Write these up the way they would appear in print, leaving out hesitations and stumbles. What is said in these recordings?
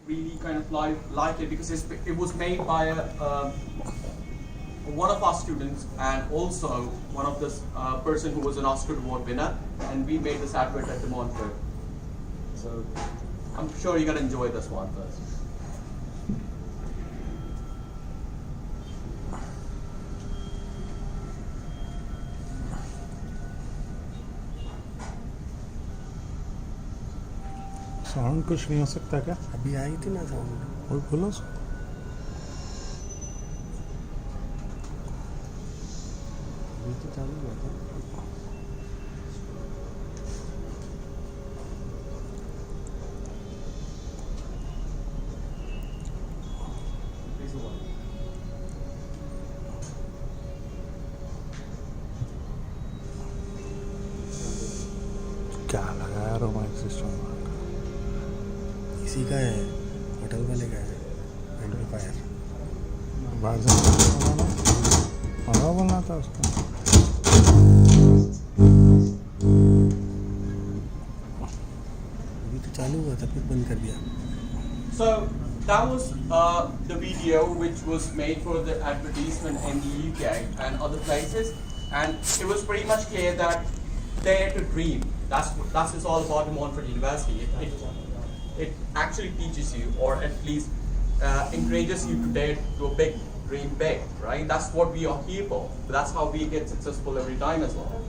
really kind of like it because it was made by one of our students and also one of this person who was an Oscar award winner, and we made this advert at the Montfort. So I'm sure you're gonna enjoy this one first. Sound कुछ नहीं हो सकता क्या? अभी आई थी ना sound. और बोलो अभी तो चालू हुआ था। क्या लगाया रोमांस सिस्टम? इसी का है, होटल वाले का है एम्पलीफायर। बाहर से हवा बोलना था उसका। अभी तो चालू हुआ था फिर बंद कर दिया। So that was the video which was made for the advertisement in the UK and other places, and it was pretty much clear that dare to dream. That's is all about Montfort University. It actually teaches you, or at least encourages you to dare to big, dream big, right? That's what we are here for. That's how we get successful every time as well.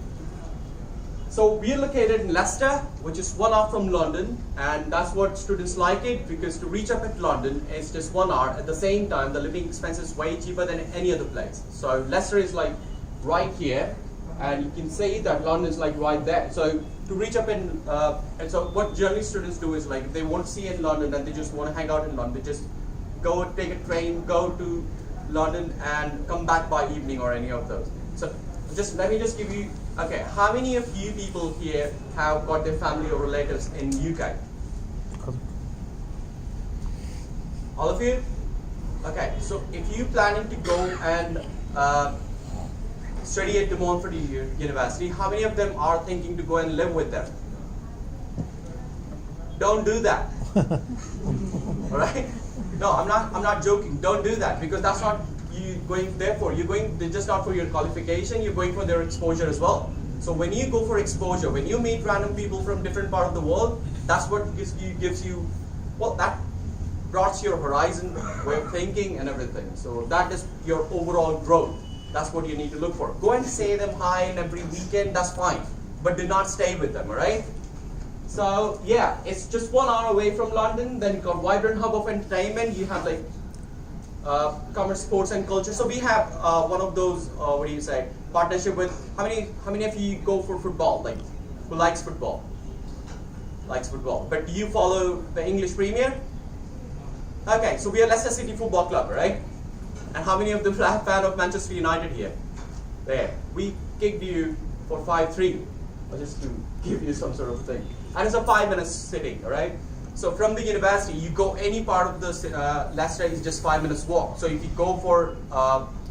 So we are located in Leicester, which is 1 hour from London, and that's what students like it, because to reach up at London is just 1 hour. At the same time, the living expense is way cheaper than any other place. So Leicester is like right here, and you can see that London is like right there. So to reach up in, and so what generally students do is like, if they want to see in London and they just want to hang out in London, they just go take a train, go to London and come back by evening or any of those. So just let me just give you, okay, how many of you people here have got their family or relatives in UK? All of you? Okay, so if you planning to go and study at the Montfort University, how many of them are thinking to go and live with them? Don't do that. All right? No, I'm not joking. Don't do that, because that's not you going there for. You're going just not for your qualification. You're going for their exposure as well. So when you go for exposure, when you meet random people from different part of the world, that's what gives you. Well, that broadens your horizon, way of thinking, and everything. So that is your overall growth. That's what you need to look for. Go and say them hi and every weekend, that's fine. But do not stay with them, alright? So yeah, it's just 1 hour away from London. Then you've got vibrant hub of entertainment. You have like commerce, sports and culture. So we have one of those, what do you say, partnership with, how many of you go for football? Like, who likes football? Likes football. But do you follow the English Premier? Okay, so we are Leicester City Football Club, right? And how many of them are fan of Manchester United here? There. We kicked you for 5-3, just to give you some sort of thing. And it's a 5-minute sitting, alright? So from the university, you go any part of the Leicester is just 5 minutes walk. So if you go for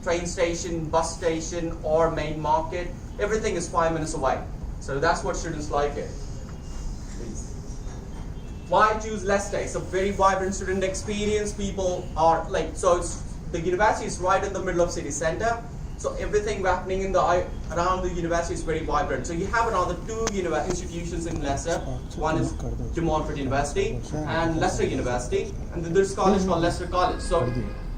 train station, bus station, or main market, everything is 5 minutes away. So that's what students like it. Please. Why choose Leicester? It's a very vibrant student experience. People are like, so the university is right in the middle of city center, so everything happening in the around the university is very vibrant. So you have another two institutions in Leicester. One is De Montfort University and Leicester University, and then there's college called Leicester College. So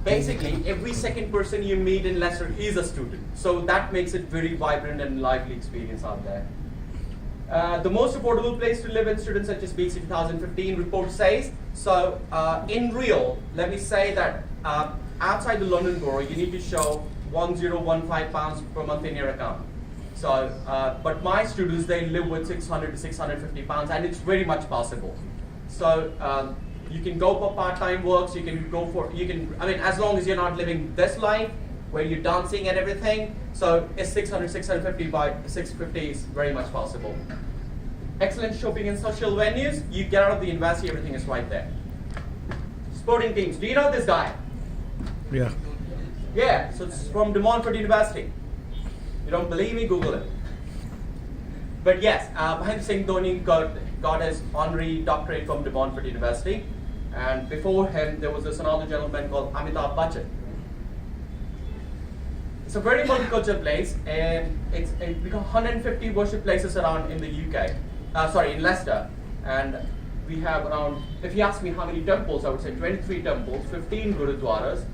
basically, every second person you meet in Leicester is a student. So that makes it very vibrant and lively experience out there. The most affordable place to live in students such as BC 2015 report says. So in real, let me say that outside the London borough, you need to show £1015 per month in your account. So, but my students, they live with 600 to 650 pounds, and it's very much possible. So you can go for part-time works. You can go for I mean, as long as you're not living this life where you're dancing and everything. So it's 600, 650 by 650 is very much possible. Excellent shopping and social venues. You get out of the university, everything is right there. Sporting teams. Do you know this guy? Yeah. Yeah, so it's from De Montfort University. You don't believe me? Google it. But yes, Mahendra Singh Dhoni got his honorary doctorate from De Montfort University. And before him, there was this another gentleman called Amitabh Bachchan. It's a very multicultural place, and it's become 150 worship places around in the UK. In Leicester, and we have around. If you ask me how many temples, I would say 23 temples, 15 gurudwaras,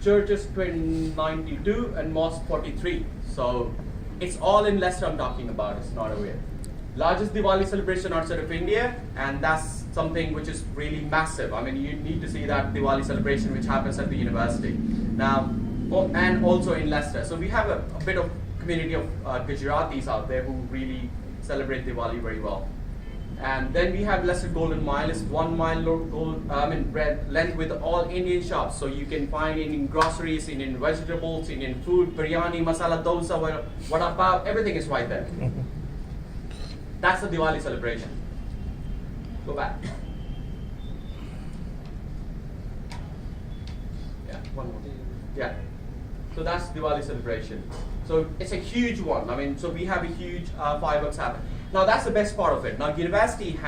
churches 92, and mosque 43. So it's all in Leicester I'm talking about. It's not away. Largest Diwali celebration outside of India, and that's something which is really massive. I mean, you need to see that Diwali celebration which happens at the university. Now, and also in Leicester. So we have a bit of community of Gujaratis out there who really celebrate Diwali very well. And then we have Leicester Golden Mile. It's 1 mile length with all Indian shops. So you can find Indian groceries, Indian vegetables, Indian food, biryani, masala dosa, vada pav, everything is right there. That's the Diwali celebration. Go back. Yeah, one more. Yeah. So that's Diwali celebration. So it's a huge one. I mean, so we have a huge fireworks happen. Now that's the best part of it. Now university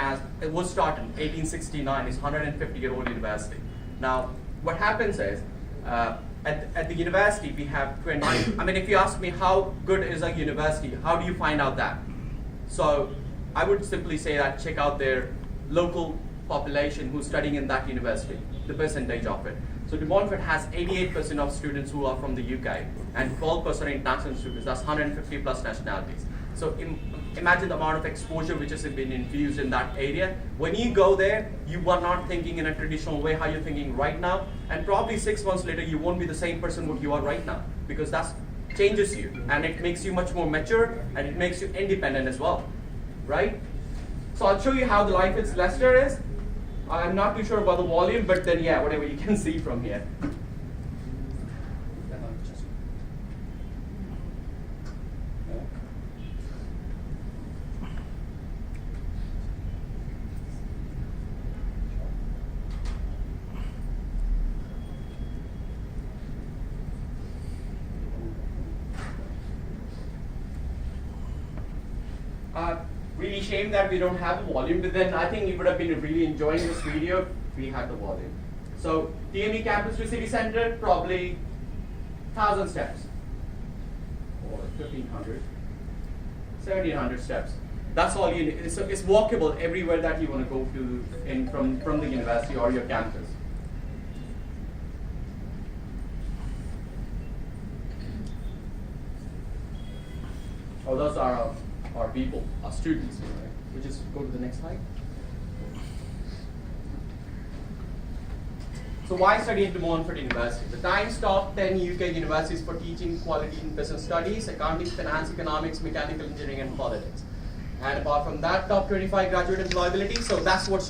it was started in 1869. It's 150-year-old university. Now what happens is, at the university we have 20. I mean, if you ask me how good is a university, how do you find out that? So I would simply say that check out their local population who's studying in that university, the percentage of it. So De Montfort has 88% of students who are from the UK and 12% international students. That's 150 plus nationalities. So imagine the amount of exposure which has been infused in that area. When you go there, you are not thinking in a traditional way how you're thinking right now, and probably 6 months later you won't be the same person what you are right now, because that changes you and it makes you much more mature and it makes you independent as well, right? So I'll show you how the life in Leicester is. I'm not too sure about the volume, but then yeah, whatever you can see from here. Really shame that we don't have the volume, but then I think you would have been really enjoying this video if we had the volume. So TME campus to city center, probably 1,000 steps, or 1,500, 1,700 steps. That's all you need. It's walkable everywhere that you want to go to from the university or your campus. Oh, those are our people, our students. Right? We just go to the next slide. So why study at De Montfort University? The Times top 10 UK universities for teaching quality in business studies, accounting, finance, economics, mechanical engineering, and politics. And apart from that, top 25 graduate employability. So that's what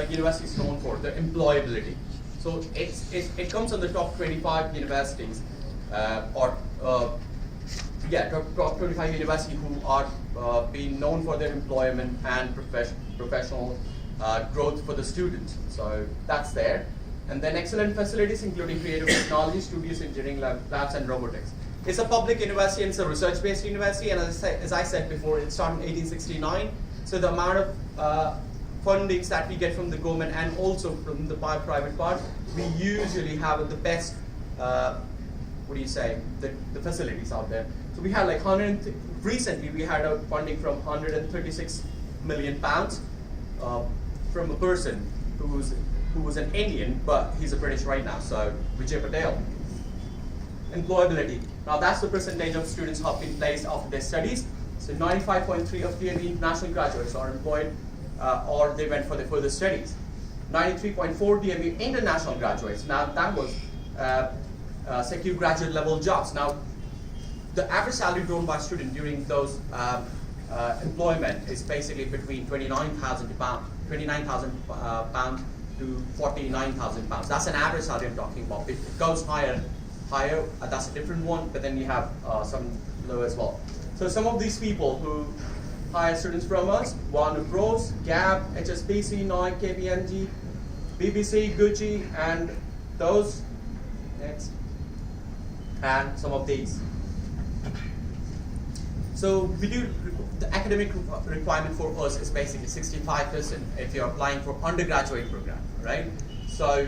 university is known for, the employability. So it comes on the top 25 universities, top 25 universities who are being known for their employment and professional growth for the students. So that's there. And then excellent facilities including creative technology, studios, engineering labs, and robotics. It's a public university and it's a research-based university, and as I said before, it started in 1869. So the amount of fundings that we get from the government and also from the private part, we usually have the best, the facilities out there. So we had like recently we had a funding from 136 million pounds from a person who was an Indian, but he's a British right now, so Vijay Patel. Employability. Now that's the percentage of students who have been placed after their studies. So 95.3% of the international graduates are employed or they went for their further studies. 93.4% DMU international graduates. Now that was secure graduate level jobs. Now the average salary drawn by a student during those employment is basically between £29,000 to £49,000. That's an average salary I'm talking about. If it goes higher, that's a different one, but then you have some low as well. So some of these people who hire students from us, Warner Bros, Gap, HSBC, Nike, KPMG, BBC, Gucci, and those, next, and some of these. So we do, the academic requirement for us is basically 65% if you're applying for undergraduate program, right? So,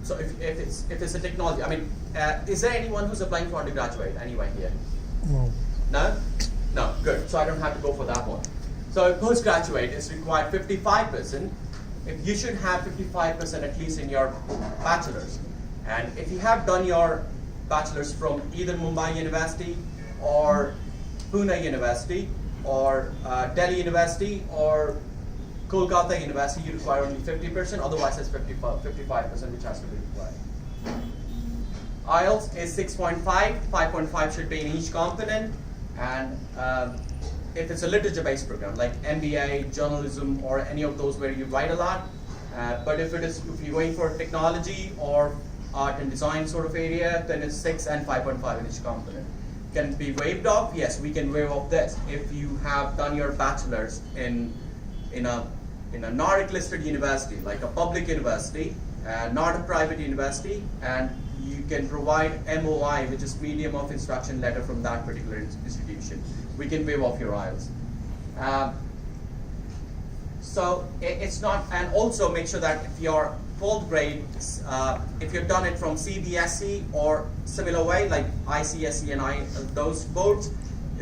so if it's a technology, I mean, is there anyone who's applying for undergraduate? Anyone here? No. No? No, good. So I don't have to go for that one. So postgraduate is required 55%. If you should have 55% at least in your bachelor's. And if you have done your bachelor's from either Mumbai University or Pune University or Delhi University or Kolkata University, you require only 50%, otherwise it's 55% which has to be required. IELTS is 6.5, 5.5 should be in each component, and if it's a literature-based program like MBA, journalism, or any of those where you write a lot, but if you're going for technology or art and design sort of area, then it's 6 and 5.5 in each component. Can it be waived off? Yes, we can waive off this. If you have done your bachelor's in a NARIC listed university, like a public university, not a private university, and you can provide MOI, which is medium of instruction letter from that particular institution, we can waive off your IELTS. So it's not, and also make sure that if your 12th grade, if you've done it from CBSE or similar way, like ICSE and those boards,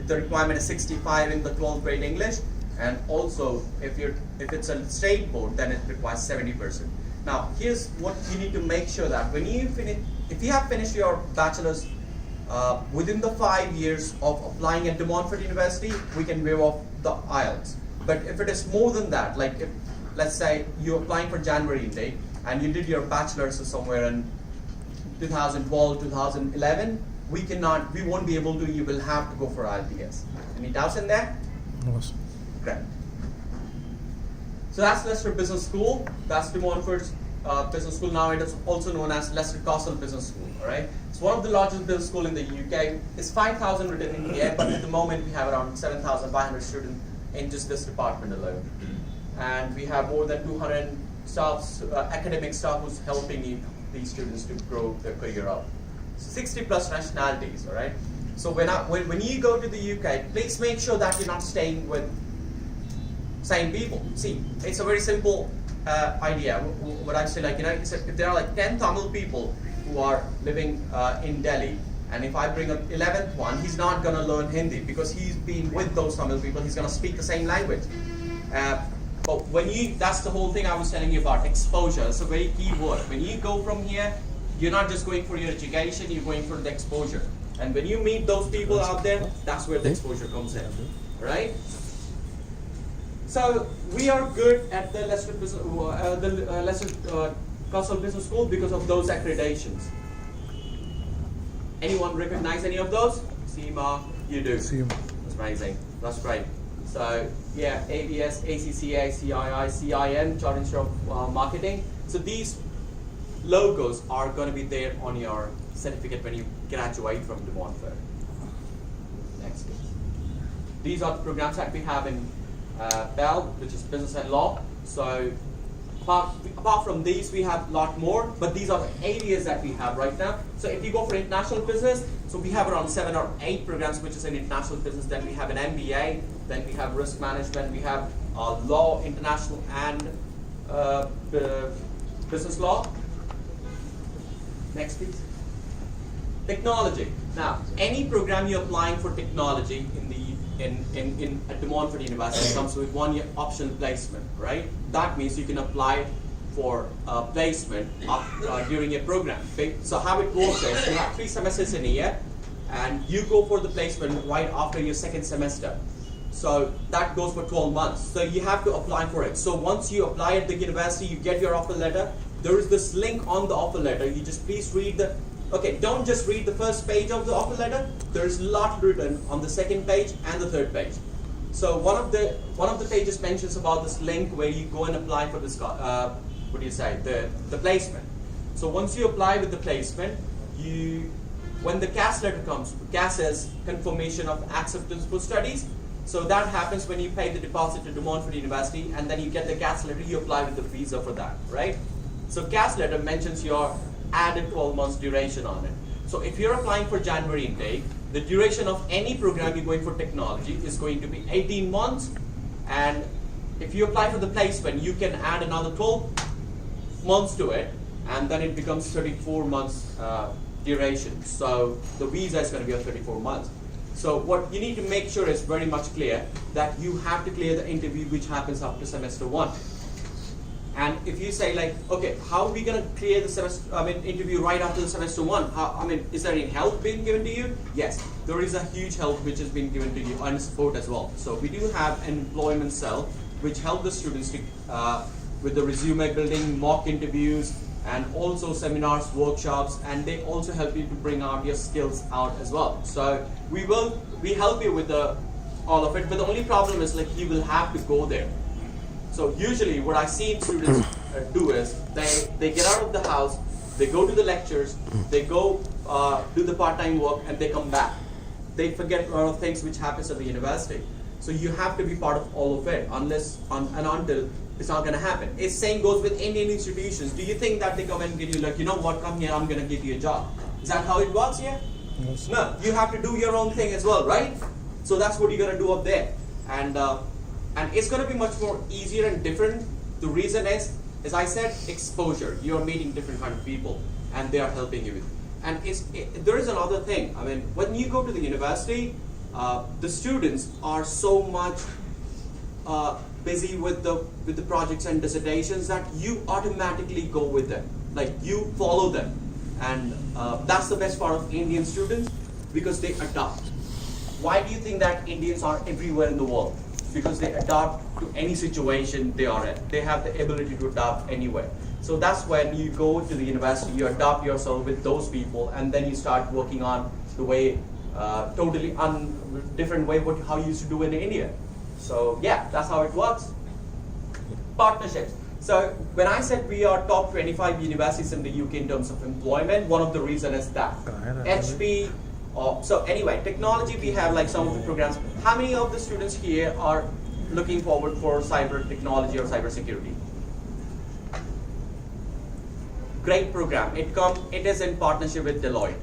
the requirement is 65 in the 12th grade English, and also if it's a state board, then it requires 70%. Now, here's what you need to make sure that when you finish, if you have finished your bachelor's within the 5 years of applying at De Montfort University, we can waive off the IELTS. But if it is more than that, like if, let's say you're applying for January intake and you did your bachelor's somewhere in 2012, 2011, we won't be able to, you will have to go for IELTS. Any doubts in there? No, sir. Great. So that's Leicester Business School. That's De Montfort's business school. Now it is also known as Leicester Castle Business School. All right. It's one of the largest business schools in the UK. It's 5,000 written in here, but at the moment we have around 7,500 students in just this department alone. And we have more than 200 staff, academic staff who's helping these students to grow their career up. 60 plus nationalities. All right. So when you go to the UK, please make sure that you're not staying with same people. See, it's a very simple idea. What I say, like, if there are like 10 Tamil people who are living in Delhi, and if I bring an 11th one, he's not going to learn Hindi because he's been with those Tamil people. He's going to speak the same language. But that's the whole thing I was telling you about exposure. It's a very key word. When you go from here, you're not just going for your education, you're going for the exposure. And when you meet those people out there, that's where the exposure comes in, right? So we are good at the Leicester Castle Business School because of those accreditations. Anyone recognize any of those? CIMA, you do. CIMA. That's amazing. That's great. So yeah, ABS, ACCA, CII, CIM, Chartered Institute of Marketing. So these logos are going to be there on your certificate when you graduate from De Montfort. Next page. These are the programs that we have in Bell, which is business and law. So apart from these, we have a lot more, but these are the areas that we have right now. So if you go for international business, so we have around 7 or 8 programs which is in international business. Then we have an MBA, then we have risk management, we have law, international, and business law. Next, please. Technology. Now, any program you're applying for technology at De Montfort University comes with 1 year optional placement, right? That means you can apply for placement during your program. Okay? So how it works is you have 3 semesters in a year, and you go for the placement right after your 2nd semester. So that goes for 12 months. So you have to apply for it. So once you apply at the university, you get your offer letter. There is this link on the offer letter. You just please read don't just read the first page of the offer letter. There's a lot written on the 2nd page and the 3rd page. So one of the pages mentions about this link where you go and apply for this, the placement. So once you apply with the placement, when the CAS letter comes, CAS is confirmation of acceptance for studies. So that happens when you pay the deposit to De Montfort University, and then you get the CAS letter, you apply with the visa for that, right? So CAS letter mentions your added 12 months duration on it. So if you're applying for January intake, the duration of any program you're going for technology is going to be 18 months. And if you apply for the placement, you can add another 12 months to it, and then it becomes 34 months duration. So the visa is going to be 34 months. So what you need to make sure is very much clear that you have to clear the interview which happens after semester 1. And if you say like, okay, how are we going to clear the interview right after the semester 1? Is there any help being given to you? Yes, there is a huge help which has been given to you and support as well. So we do have an employment cell which help the students to, with the resume building, mock interviews, and also seminars, workshops, and they also help you to bring out your skills out as well. So we help you with all of it, but the only problem is like you will have to go there. So usually what I see students do is they get out of the house, they go to the lectures, they go do the part-time work, and they come back. They forget a lot of things which happens at the university. So you have to be part of all of it, until it's not going to happen. It's same goes with Indian institutions. Do you think that they come and give you like, you know what, come here, I'm going to give you a job? Is that how it works here? Yes. No, you have to do your own thing as well, right? So that's what you're going to do up there. And it's going to be much more easier and different. The reason is, as I said, exposure. You're meeting different kind of people, and they are helping you with. And there is another thing. I mean, when you go to the university, the students are so much busy with the projects and dissertations that you automatically go with them. Like you follow them, and that's the best part of Indian students because they adapt. Why do you think that Indians are everywhere in the world? Because they adapt to any situation they are in. They have the ability to adapt anywhere. So that's when you go to the university, you adapt yourself with those people, and then you start working on the way, totally different way how you used to do in India. So yeah, that's how it works. Partnerships. So when I said we are top 25 universities in the UK in terms of employment, one of the reasons is that HP. So anyway, technology, we have like some of the programs. How many of the students here are looking forward for cyber technology or cyber security? Great program. It is in partnership with Deloitte.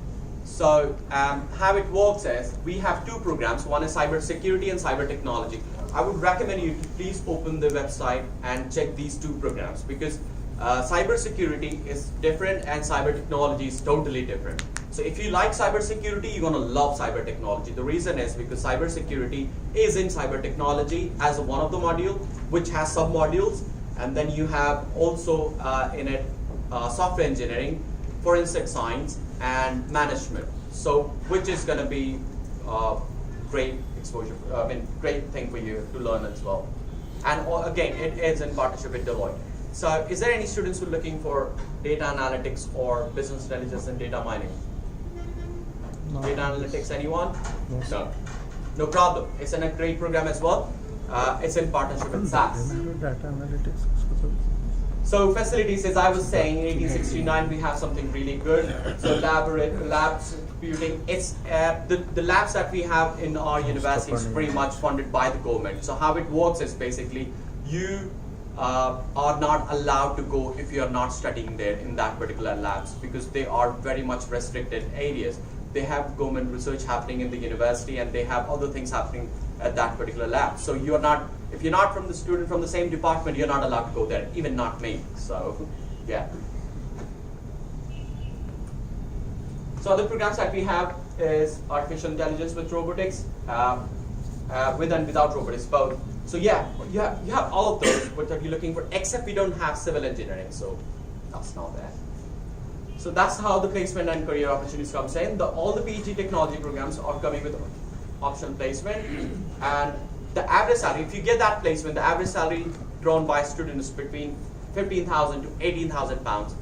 So how it works is we have two programs. One is cyber security and cyber technology. I would recommend you to please open the website and check these two programs because cyber security is different and cyber technology is totally different. So if you like cyber security, you're going to love cyber technology. The reason is because cyber security is in cyber technology as one of the module, which has sub-modules, and then you have also in it software engineering, forensic science, and management. So which is going to be great exposure, great thing for you to learn as well. And again, it is in partnership with Deloitte. So is there any students who are looking for data analytics or business intelligence and data mining? No. Data analytics, anyone? Yes. No. No problem. It's in a great program as well. It's in partnership with SAS. Data analytics. So facilities, as I was saying, in 1869 we have something really good. So labs, computing. It's the labs that we have in our university is pretty much funded by the government. So how it works is basically you are not allowed to go if you are not studying there in that particular labs because they are very much restricted areas. They have government research happening in the university and they have other things happening at that particular lab. So you're not, if you're not from the student from the same department, you're not allowed to go there, even not me. So yeah. So other programs that we have is artificial intelligence with robotics, with and without robotics, both. So yeah, you have all of those, what are you looking for, except we don't have civil engineering, so that's not there. So that's how the placement and career opportunities comes in. All the PG technology programs are coming with optional placement, and the average salary, if you get that placement, the average salary drawn by students is between 15,000 to 18,000 pounds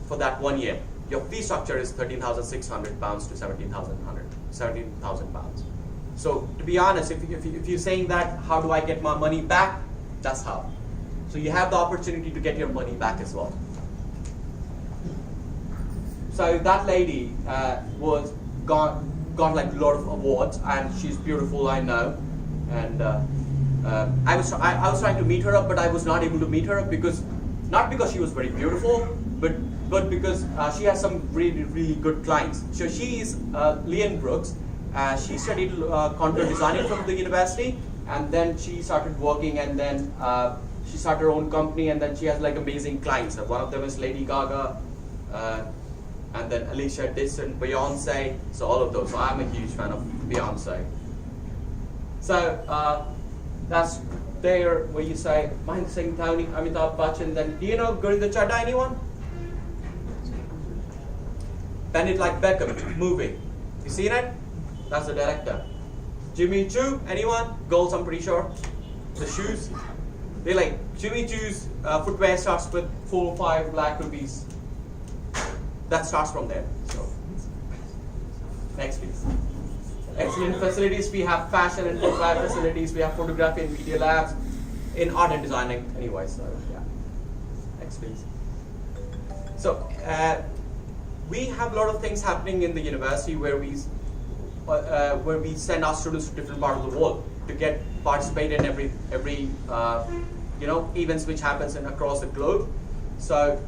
for that 1 year. Your fee structure is 13,600 pounds to 17,000 pounds. So to be honest, if you're saying that, how do I get my money back? That's how. So you have the opportunity to get your money back as well. So that lady got like a lot of awards, and she's beautiful, I know. And I was trying to meet her up, but I was not able to meet her up because not because she was very beautiful, but because she has some really good clients. So she is Leanne Brooks. She studied content designing from the university, and then she started working, and then she started her own company, and then she has like amazing clients. One of them is Lady Gaga, and then Alicia Dixon, Beyonce. So all of those. So I'm a huge fan of Beyonce. So that's there where you say Mahendra Singh Dhoni, Amitabh Bachchan. Then do you know Gorinda Chadha? Anyone? Bend It Like Beckham movie. You seen it? That's the director. Jimmy Choo, anyone? Girls, I'm pretty sure. The shoes. They like Jimmy Choo's footwear starts with 4 or 5 lakh rupees. That starts from there. So next please. Excellent facilities. We have fashion and footwear facilities. We have photography and media labs in art and designing. Anyway, so yeah. Next please. So we have a lot of things happening in the university where we send our students to different parts of the world to get participate in every events which happens across the globe. So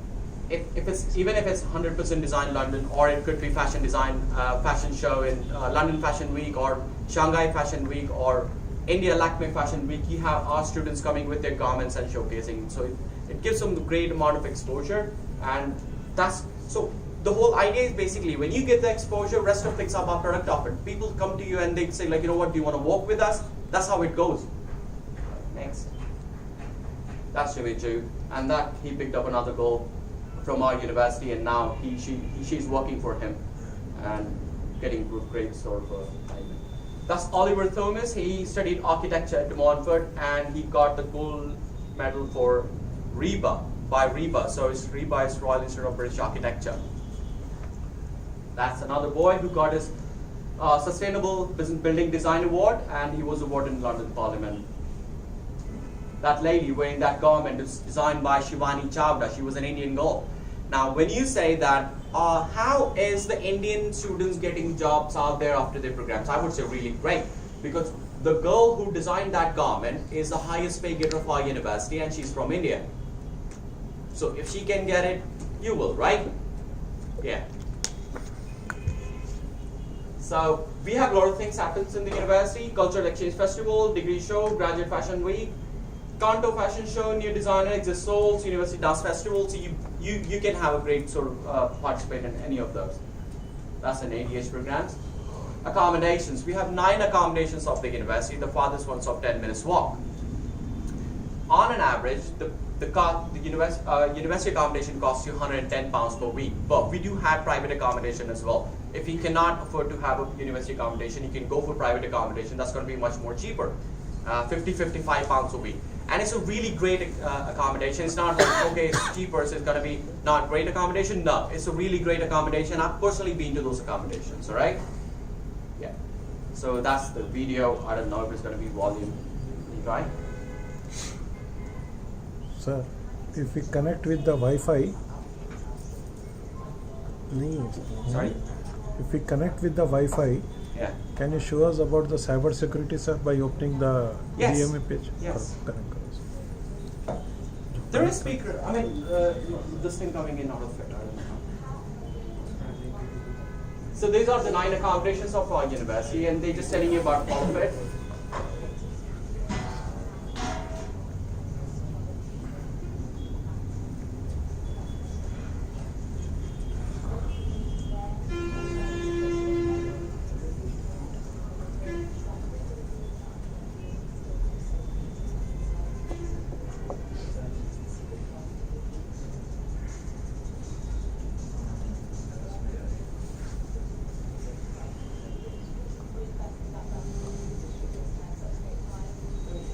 if it's even if it's 100% design London, or it could be fashion design fashion show in London Fashion Week or Shanghai Fashion Week or India Lakme Fashion Week, you have our students coming with their garments and showcasing. So it gives them a great amount of exposure, and that's so. The whole idea is basically when you get the exposure, rest of things are byproduct of it. People come to you and they say like, you know what, do you want to work with us? That's how it goes. Next. That's Jimmy Choo, and that he picked up another girl from our university, and now she's working for him and getting great sort of payment. That's Oliver Thomas. He studied architecture at De Montfort, and he got the gold medal for RIBA by RIBA. So RIBA is Royal Institute of British Architecture. That's another boy who got his Sustainable Business Building Design Award, and he was awarded in London Parliament. That lady wearing that garment is designed by Shivani Chawda. She was an Indian girl. Now, when you say that, how is the Indian students getting jobs out there after their programs? I would say really great, because the girl who designed that garment is the highest pay getter of our university, and she's from India. So if she can get it, you will, right? Yeah. So we have a lot of things happens in the university: Cultural Exchange Festival, Degree Show, Graduate Fashion Week, Kanto Fashion Show, New Designer, Exist Souls, University Dance Festival. So you can have a great sort of participate in any of those. That's an ADH programs. Accommodations. We have 9 accommodations of the university. The farthest one's of 10 minutes walk. On an average, the university accommodation costs you £110 per week, but we do have private accommodation as well. If you cannot afford to have a university accommodation, you can go for private accommodation. That's going to be much more cheaper, £55 a week. And it's a really great accommodation. It's not like, okay, it's cheaper, so it's going to be not great accommodation. No, it's a really great accommodation. I've personally been to those accommodations, all right? Yeah. So that's the video. I don't know if it's going to be volume. Can you try? Sir, if we connect with the Wi-Fi, Sorry? if we connect with the Wi-Fi, Yeah. can you show us about the cyber security, sir, by opening the Yes. DMA page? Yes. Correct. There is speaker. I mean, this thing coming in out of it. I don't know. So these are the 9 accommodations of our university, and they're just telling you about all of it.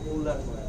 Pull that one.